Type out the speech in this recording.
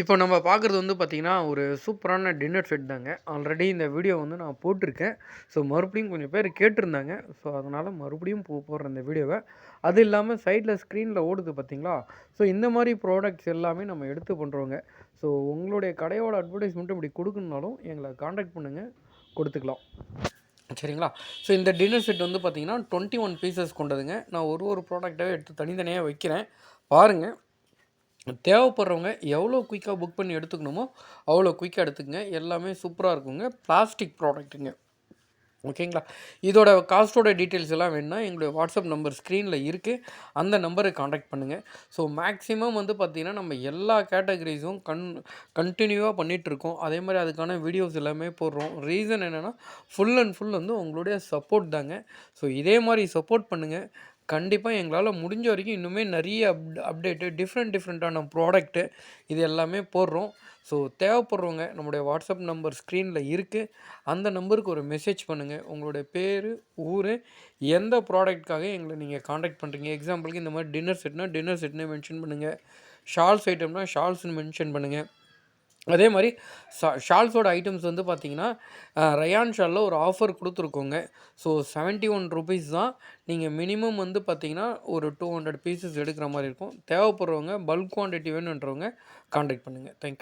இப்போ நம்ம பார்க்குறது வந்து பார்த்திங்கன்னா, ஒரு சூப்பரான டின்னர் செட் தாங்க. ஆல்ரெடி இந்த வீடியோ வந்து நான் போட்டிருக்கேன். ஸோ மறுபடியும் கொஞ்சம் பேர் கேட்டிருந்தாங்க. ஸோ அதனால் மறுபடியும் போடுறேன் இந்த வீடியோவ. அது இல்லாமல் சைடில் ஸ்க்ரீனில் ஓடுது பார்த்தீங்களா? ஸோ இந்த மாரி ப்ராடக்ட்ஸ் எல்லாமே நம்ம எடுத்து பண்ணுறோங்க. ஸோ உங்களுடைய கடையோட அட்வர்டைஸ்மெண்ட் இப்படி கொடுக்கணுனாலும் எங்களை கான்டாக்ட் பண்ணுங்கள், கொடுத்துக்கலாம். சரிங்களா? ஸோ இந்த டின்னர் செட் வந்து பார்த்திங்கன்னா 21 பீசஸ் கொண்டதுங்க. நான் ஒரு ப்ராடக்ட்டாவே எடுத்து தனித்தனியாக வைக்கிறேன். பாருங்கள். தேவைப்படுறவங்க எவ்வளோ குயிக்காக புக் பண்ணி எடுத்துக்கணுமோ அவ்வளோ குயிக்காக எடுத்துக்கங்க. எல்லாமே சூப்பராக இருக்குங்க. பிளாஸ்டிக் ப்ராடக்ட்டுங்க. ஓகேங்களா? இதோட காஸ்ட்டோட டீட்டெயில்ஸ் எல்லாம் வேணும்னா எங்களுடைய வாட்ஸ்அப் நம்பர் ஸ்க்ரீனில் இருக்குது. அந்த நம்பருக்கு காண்டாக்ட் பண்ணுங்கள். ஸோ மேக்ஸிமம் வந்து பார்த்திங்கன்னா நம்ம எல்லா கேட்டகரிஸும் கண்டினியூவாக பண்ணிகிட்ருக்கோம். அதே மாதிரி அதுக்கான வீடியோஸ் எல்லாமே போடுறோம். ரீசன் என்னென்னா ஃபுல் அண்ட் ஃபுல் வந்து உங்களுடைய சப்போர்ட் தாங்க. ஸோ இதே மாதிரி சப்போர்ட் பண்ணுங்கள். கண்டிப்பாக எங்களால் முடிஞ்ச வரைக்கும் இன்னுமே நிறைய அப்டேட்டு டிஃப்ரெண்ட்டான ப்ராடக்ட்டு இது எல்லாமே போடுறோம். ஸோ தேவைப்படுறவங்க நம்முடைய வாட்ஸ்அப் நம்பர் ஸ்க்ரீனில் இருக்குது. அந்த நம்பருக்கு ஒரு மெசேஜ் பண்ணுங்கள். உங்களுடைய பேர், ஊர், எந்த ப்ராடக்ட்காக எங்களை நீங்கள் காண்டாக்ட் பண்ணுறீங்க. எக்ஸாம்பிளுக்கு இந்த மாதிரி டின்னர் செட்னா டின்னர் செட்னு மென்ஷன் பண்ணுங்கள். ஷால்ஸ் ஐட்டம்னா ஷால்ஸ்னு மென்ஷன் பண்ணுங்கள். அதே மாதிரி ஷால்ஸோட ஐட்டம்ஸ் வந்து பார்த்திங்கன்னா ரயான் ஷாலில் ஒரு ஆஃபர் கொடுத்துருக்கோங்க. ஸோ ₹71 தான். நீங்கள் மினிமம் வந்து பார்த்திங்கன்னா ஒரு 200 பீசஸ் எடுக்கிற மாதிரி இருக்கும். தேவைப்படுறவங்க பல்க் குவான்டிட்டி வேணுன்றவங்க காண்டாக்ட் பண்ணுங்கள். தேங்க்யூ.